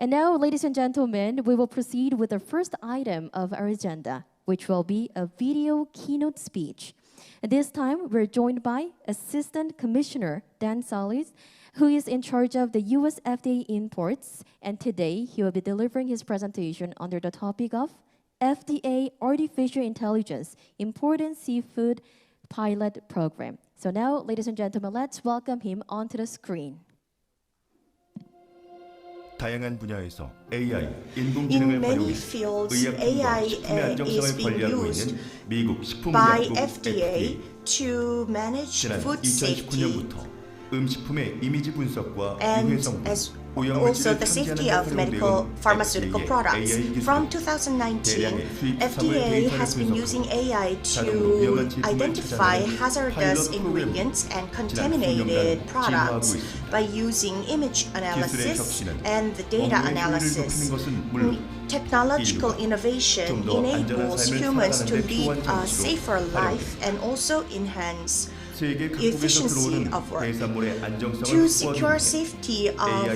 And now, ladies and gentlemen, we will proceed with the first item of our agenda, which will be a video keynote speech. And this time, we're joined by Assistant Commissioner Dan Solis, who is in charge of the US FDA imports. And today, he will be delivering his presentation under the topic of FDA Artificial Intelligence Imported Seafood Pilot Program. So now, ladies and gentlemen, let's welcome him onto the screen. 다양한 분야에서 AI, 인공지능을 활용해 의약품과 식품의 안정성을 관리하고 있는 미국 식품의약국 FDA 지난 2019년부터 음식품의 이미지 분석과 유해성분, also the safety of medical pharmaceutical products. From 2019, FDA has been using AI to identify hazardous ingredients and contaminated products by using image analysis and the data analysis. Technological innovation enables humans to lead a safer life and also enhance efficiency of work. To secure safety of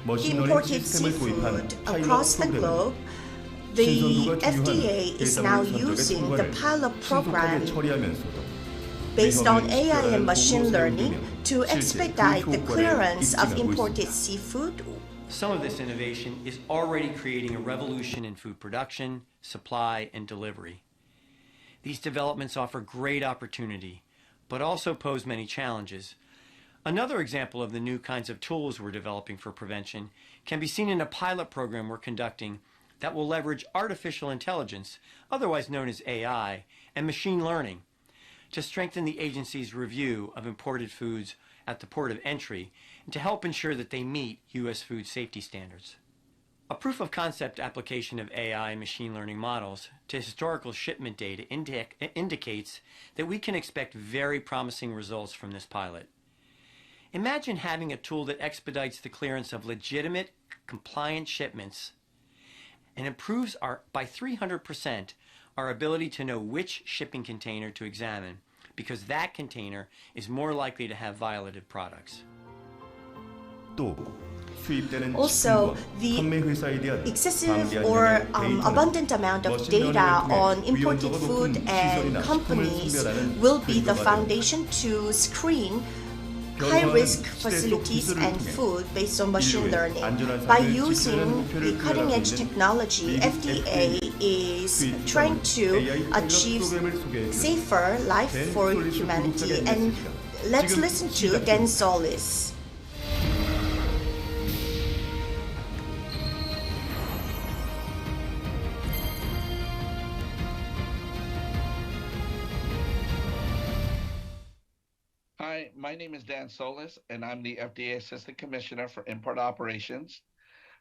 imported seafood across the globe, the FDA is now using the pilot program based on AI and machine learning to expedite the clearance of imported seafood. Some of this innovation is already creating a revolution in food production, supply, and delivery. These developments offer great opportunity, but also pose many challenges. Another example of the new kinds of tools we're developing for prevention can be seen in a pilot program we're conducting that will leverage artificial intelligence, otherwise known as AI, and machine learning to strengthen the agency's review of imported foods at the port of entry and to help ensure that they meet U.S. food safety standards. A proof of concept application of AI and machine learning models to historical shipment data indicates that we can expect very promising results from this pilot. Imagine having a tool that expedites the clearance of legitimate, compliant shipments and improves by 300% our ability to know which shipping container to examine, because that container is more likely to have violated products. Also, the excessive or abundant amount of data on imported food and companies will be the foundation to screen high-risk facilities and food based on machine learning. By using the cutting-edge technology, FDA is trying to achieve safer life for humanity. And let's listen to Dan Solis. Hi, my name is Dan Solis, and I'm the FDA Assistant Commissioner for Import Operations.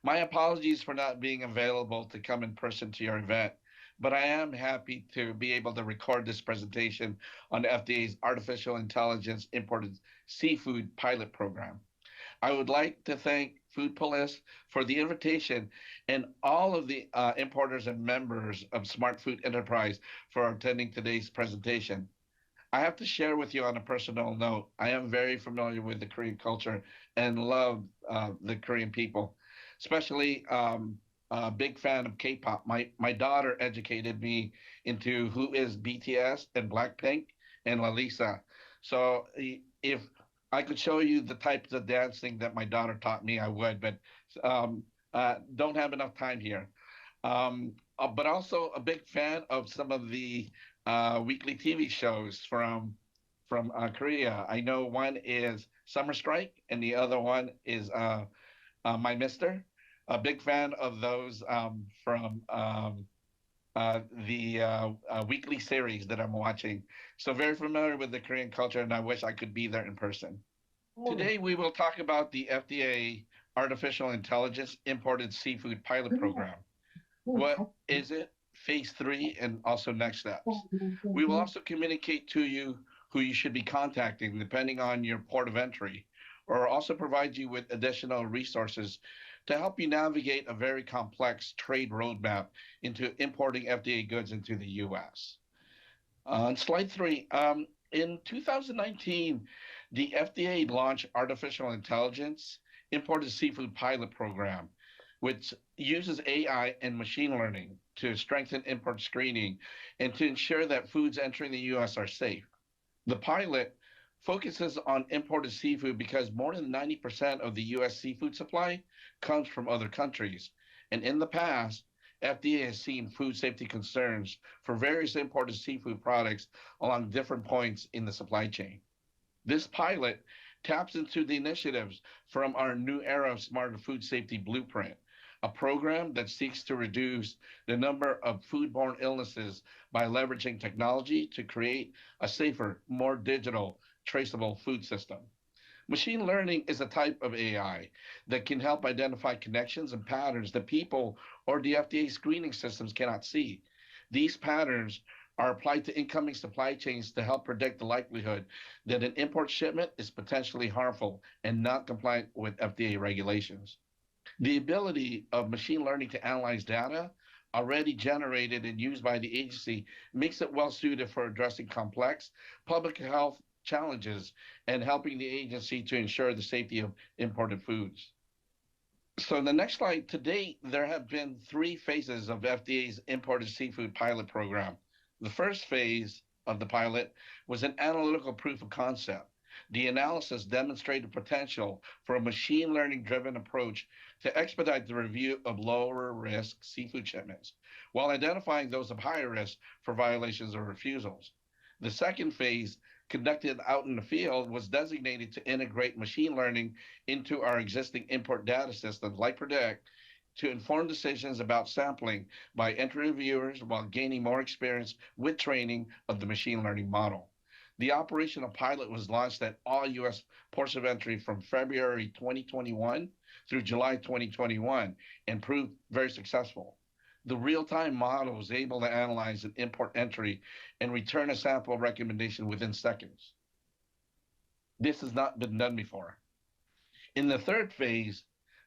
My apologies for not being available to come in person to your event, but I am happy to be able to record this presentation on the FDA's Artificial Intelligence Imported Seafood Pilot Program. I would like to thank FOODPOLIS for the invitation and all of the importers and members of Smart Food Enterprise for attending today's presentation. I have to share with you on a personal note, I am very familiar with the Korean culture and love the Korean people, especially a big fan of K-pop. My daughter educated me into who is BTS and Blackpink and Lalisa. So if I could show you the types of dancing that my daughter taught me, I would, but don't have enough time here. But also a big fan of some of the weekly TV shows from Korea. I know one is Summer Strike and the other one is My Mister. A big fan of those from the weekly series that I'm watching. So very familiar with the Korean culture, and I wish I could be there in person. Today we will talk about the FDA Artificial Intelligence Imported Seafood Pilot Program. What is it? Phase 3 and also next steps. We will also communicate to you who you should be contacting depending on your port of entry, or also provide you with additional resources to help you navigate a very complex trade roadmap into importing FDA goods into the US. On slide 3, in 2019, the FDA launched Artificial Intelligence Imported Seafood Pilot Program. which uses AI and machine learning to strengthen import screening and to ensure that foods entering the U.S. are safe. The pilot focuses on imported seafood because more than 90% of the U.S. seafood supply comes from other countries. And in the past, FDA has seen food safety concerns for various imported seafood products along different points in the supply chain. This pilot taps into the initiatives from our New Era of Smarter Food Safety Blueprint, a program that seeks to reduce the number of foodborne illnesses by leveraging technology to create a safer, more digital, traceable food system. Machine learning is a type of AI that can help identify connections and patterns that people or the FDA screening systems cannot see. These patterns are applied to incoming supply chains to help predict the likelihood that an import shipment is potentially harmful and not compliant with FDA regulations. The ability of machine learning to analyze data already generated and used by the agency makes it well suited for addressing complex public health challenges and helping the agency to ensure the safety of imported foods. So the next slide, to date, there have been 3 phases of FDA's imported seafood pilot program. The first phase of the pilot was an analytical proof of concept. The analysis demonstrated potential for a machine learning driven approach to expedite the review of lower risk seafood shipments, while identifying those of higher risk for violations or refusals. The second phase, conducted out in the field, was designated to integrate machine learning into our existing import data systems like Predict to inform decisions about sampling by interviewers while gaining more experience with training of the machine learning model. The operational pilot was launched at all U.S. ports of entry from February 2021 through July 2021 and proved very successful. The real-time model was able to analyze an import entry and return a sample recommendation within seconds. This has not been done before. In the third phase,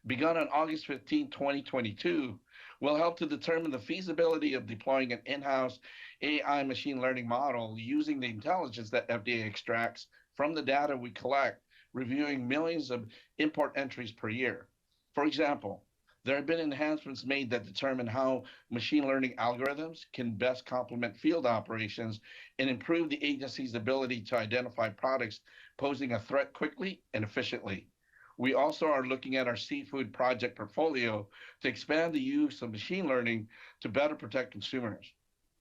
begun on August 15, 2022, will help to determine the feasibility of deploying an in-house AI machine learning model using the intelligence that FDA extracts from the data we collect, reviewing millions of import entries per year. For example, there have been enhancements made that determine how machine learning algorithms can best complement field operations and improve the agency's ability to identify products posing a threat quickly and efficiently. We also are looking at our seafood project portfolio to expand the use of machine learning to better protect consumers.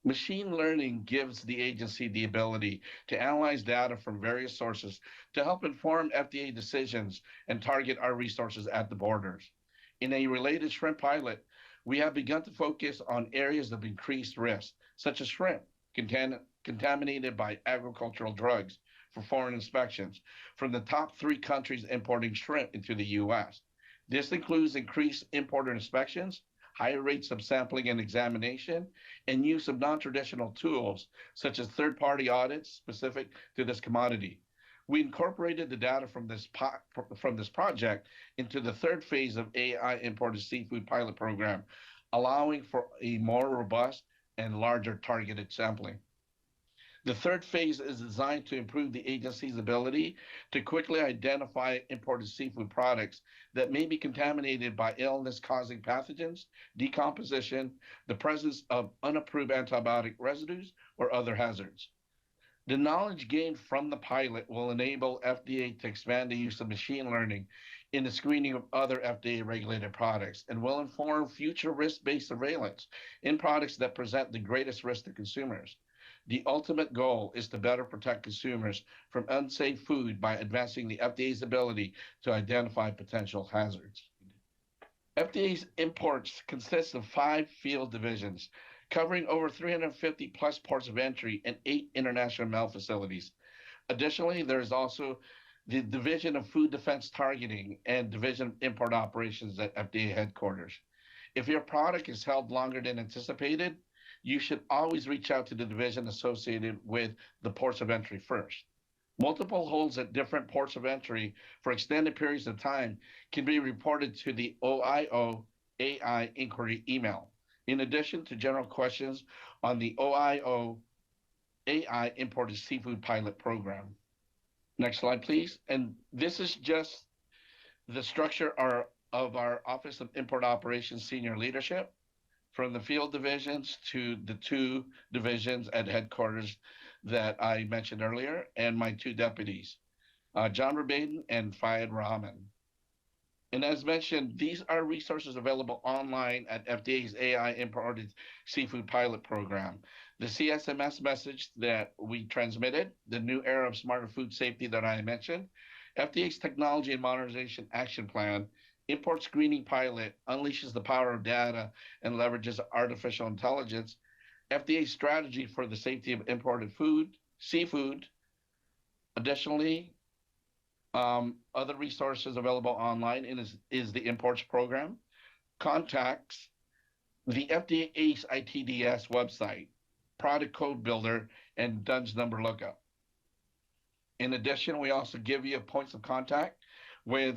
Machine learning gives the agency the ability to analyze data from various sources to help inform FDA decisions and target our resources at the borders. In a related shrimp pilot, we have begun to focus on areas of increased risk, such as shrimp contaminated by agricultural drugs for foreign inspections from the top 3 countries importing shrimp into the U.S. This includes increased importer inspections, higher rates of sampling and examination, and use of non-traditional tools, such as third-party audits specific to this commodity. We incorporated the data from this project into the third phase of AI imported seafood pilot program, allowing for a more robust and larger targeted sampling. The third phase is designed to improve the agency's ability to quickly identify imported seafood products that may be contaminated by illness-causing pathogens, decomposition, the presence of unapproved antibiotic residues, or other hazards. The knowledge gained from the pilot will enable FDA to expand the use of machine learning in the screening of other FDA-regulated products and will inform future risk-based surveillance in products that present the greatest risk to consumers. The ultimate goal is to better protect consumers from unsafe food by advancing the FDA's ability to identify potential hazards. FDA's imports consist of 5 field divisions, covering over 350 plus ports of entry and 8 international mail facilities. Additionally, there is also the Division of Food Defense Targeting and Division of Import Operations at FDA headquarters. If your product is held longer than anticipated, you should always reach out to the division associated with the ports of entry first. Multiple holds at different ports of entry for extended periods of time can be reported to the OIO AI inquiry email, in addition to general questions on the OIO AI imported seafood pilot program. Next slide, please. And this is just the structure of our Office of Import Operations senior leadership, from the field divisions to the 2 divisions at headquarters that I mentioned earlier, and my 2 deputies, John Verbaden and Fayed Rahman. And as mentioned, these are resources available online at FDA's AI Imported Seafood Pilot Program. The CSMS message that we transmitted, the new era of smarter food safety that I mentioned, FDA's Technology and Modernization Action Plan, Import Screening Pilot unleashes the power of data and leverages artificial intelligence, FDA's strategy for the safety of imported food, seafood. Additionally, other resources available online is the Imports Program, contacts, the FDA ACE ITDS website, Product Code Builder, and DUNS number lookup. In addition, we also give you points of contact with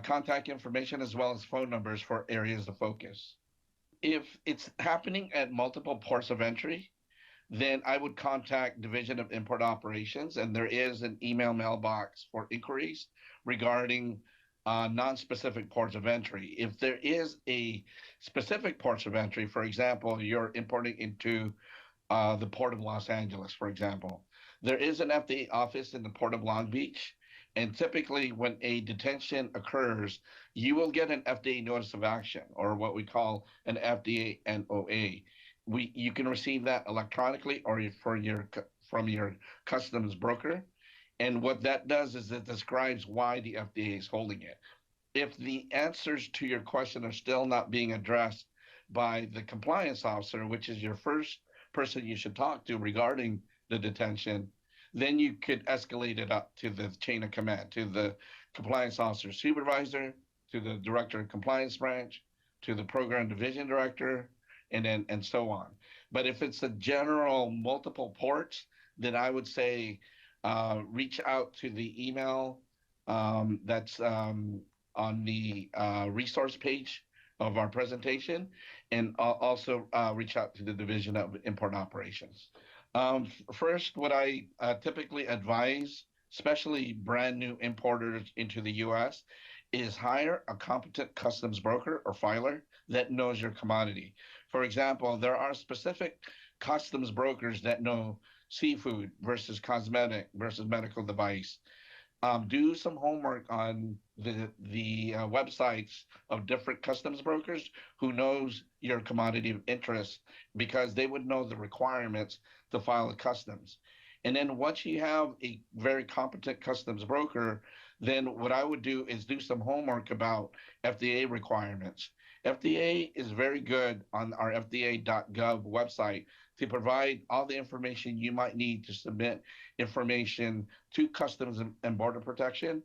contact information as well as phone numbers for areas of focus. If it's happening at multiple ports of entry, then I would contact Division of Import Operations, and there is an email mailbox for inquiries regarding non-specific ports of entry. If there is a specific ports of entry, for example, you're importing into the Port of Los Angeles, for example, there is an FDA office in the Port of Long Beach, and typically when a detention occurs, you will get an FDA notice of action, or what we call an FDA NOA. You can receive that electronically or from your customs broker. And what that does is it describes why the FDA is holding it. If the answers to your question are still not being addressed by the compliance officer, which is your first person you should talk to regarding the detention, then you could escalate it up to the chain of command, to the compliance officer supervisor, to the director of compliance branch, to the program division director, and so on. But if it's a general multiple ports, then I would say reach out to the email that's on the resource page of our presentation, and also reach out to the Division of Import Operations. First, what I typically advise, especially brand new importers into the U.S., is hire a competent customs broker or filer that knows your commodity. For example, there are specific customs brokers that know seafood versus cosmetic versus medical device. Do some homework on the websites of different customs brokers who knows your commodity of interest, because they would know the requirements to file a customs. And then once you have a very competent customs broker, then what I would do is do some homework about FDA requirements. FDA is very good on our FDA.gov website to provide all the information you might need to submit information to Customs and Border Protection,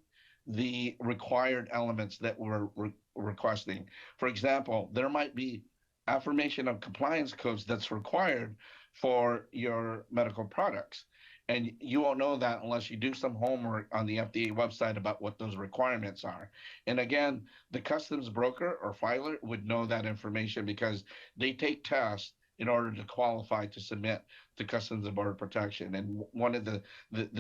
the required elements that we're requesting. For example, there might be affirmation of compliance codes that's required for your medical products. And you won't know that unless you do some homework on the FDA website about what those requirements are. And again, the customs broker or filer would know that information because they take tests in order to qualify to submit to Customs and Border Protection. And one of the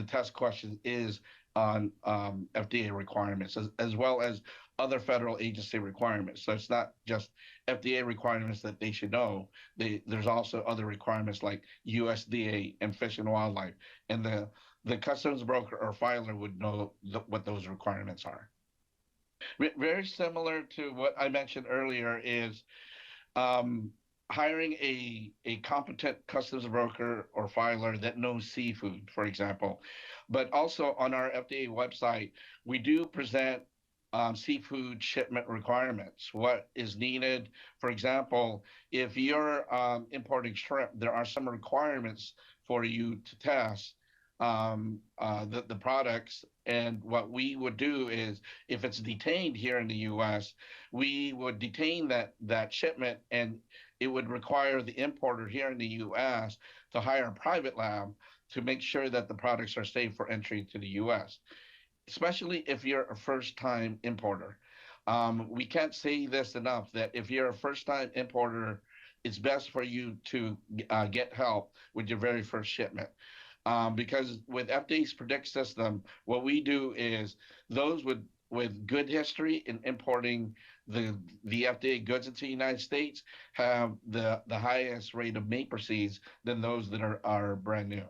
test questions is on FDA requirements, as well as other federal agency requirements. So it's not just FDA requirements that they should know. There's also other requirements like USDA and Fish and Wildlife. And the customs broker or filer would know what those requirements are. Very similar to what I mentioned earlier is hiring a competent customs broker or filer that knows seafood, for example. But also on our FDA website, we do present seafood shipment requirements, what is needed. For example, if you're importing shrimp, there are some requirements for you to test the products. And what we would do is, if it's detained here in the U.S., we would detain that shipment, and it would require the importer here in the U.S. to hire a private lab to make sure that the products are safe for entry to the U.S., especially if you're a first-time importer. We can't say this enough, that if you're a first-time importer, it's best for you to get help with your very first shipment. Because with FDA's Predict system, what we do is those with good history in importing the FDA goods into the United States have the highest rate of MAPE proceeds than those that are brand new.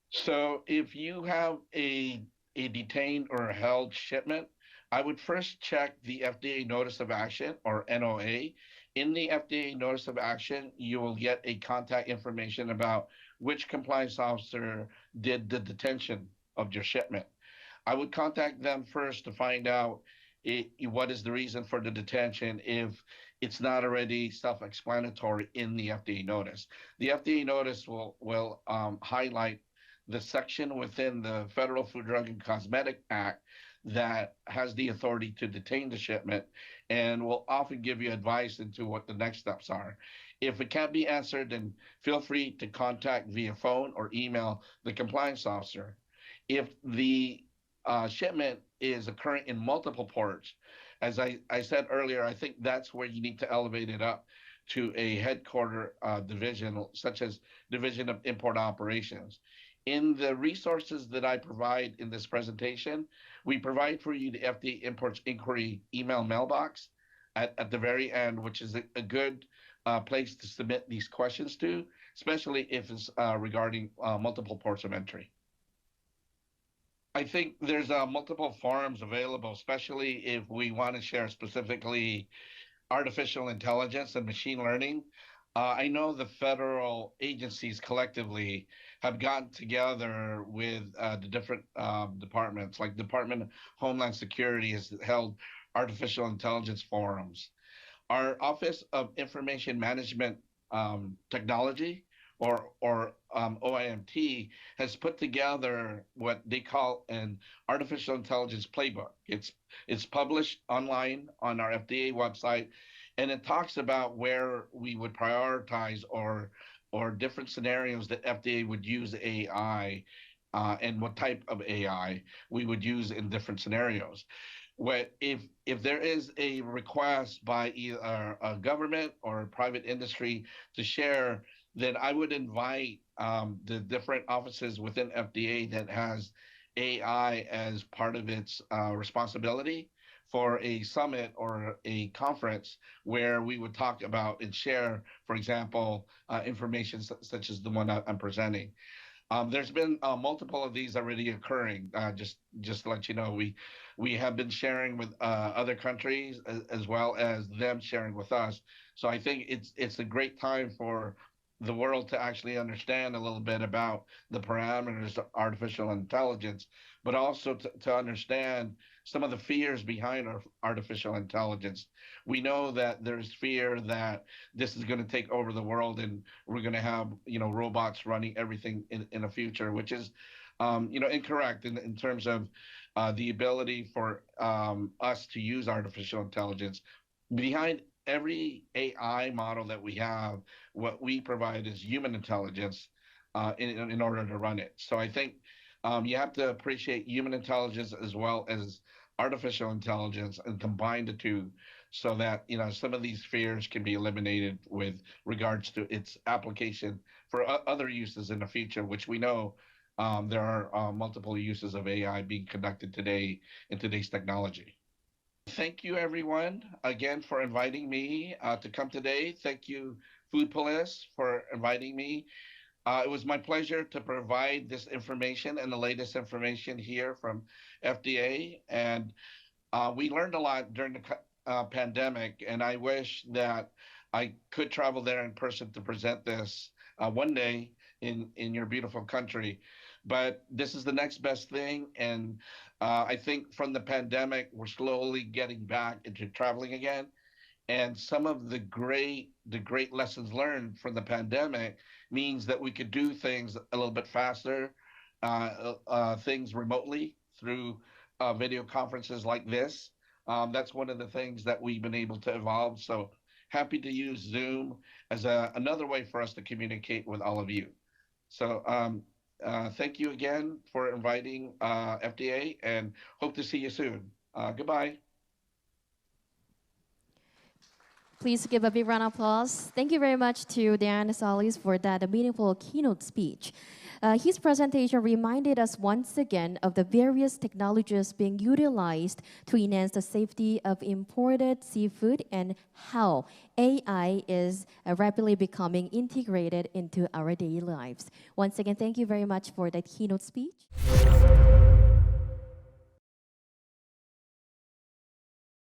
So if you have a detained or held shipment, I would first check the FDA Notice of Action, or NOA. In the FDA Notice of Action, you will get a contact information about which compliance officer did the detention of your shipment. I would contact them first to find out what is the reason for the detention if it's not already self-explanatory in the FDA Notice. The FDA Notice will highlight the section within the Federal Food, Drug, and Cosmetic Act that has the authority to detain the shipment, and will often give you advice into what the next steps are. If it can't be answered, then feel free to contact via phone or email the compliance officer. If the shipment is occurring in multiple ports, as I said earlier, I think that's where you need to elevate it up to a headquarter division, such as Division of Import Operations. In the resources that I provide in this presentation, we provide for you the FDA Imports Inquiry email mailbox at the very end, which is a good place to submit these questions to, especially if it's regarding multiple ports of entry. I think there's multiple forums available, especially if we want to share specifically artificial intelligence and machine learning. I know the federal agencies collectively have gotten together with the different departments, like Department of Homeland Security has held artificial intelligence forums. Our Office of Information Management Technology, or OIMT, has put together what they call an artificial intelligence playbook. It's published online on our FDA website, and it talks about where we would prioritize or different scenarios that FDA would use AI, and what type of AI we would use in different scenarios. If there is a request by either a government or a private industry to share, then I would invite the different offices within FDA that has AI as part of its responsibility for a summit or a conference where we would talk about and share, for example, information such as the one I'm presenting. There's been multiple of these already occurring. Just to let you know, we have been sharing with other countries as well as them sharing with us. So I think it's a great time for the world to actually understand a little bit about the parameters of artificial intelligence, but also to understand some of the fears behind artificial intelligence. We know that there's fear that this is going to take over the world and we're going to have, robots running everything in the future, which is, incorrect in terms of the ability for us to use artificial intelligence. Behind every AI model that we have, what we provide is human intelligence in order to run it. So I think you have to appreciate human intelligence as well as artificial intelligence and combine the two so that, some of these fears can be eliminated with regards to its application for other uses in the future, which we know there are multiple uses of AI being conducted today in today's technology. Thank you, everyone, again, for inviting me to come today. Thank you, FOODPOLIS, for inviting me. It was my pleasure to provide this information and the latest information here from FDA. And we learned a lot during the pandemic, and I wish that I could travel there in person to present this one day in your beautiful country. But this is the next best thing, and I think from the pandemic, we're slowly getting back into traveling again. And some of the great lessons learned from the pandemic means that we could do things a little bit faster, things remotely through video conferences like this. That's one of the things that we've been able to evolve. So happy to use Zoom as another way for us to communicate with all of you. So thank you again for inviting FDA, and hope to see you soon. Goodbye. Please give a big round of applause. Thank you very much to Dan Solis for that meaningful keynote speech. His presentation reminded us once again of the various technologies being utilized to enhance the safety of imported seafood and how AI is rapidly becoming integrated into our daily lives. Once again, thank you very much for that keynote speech.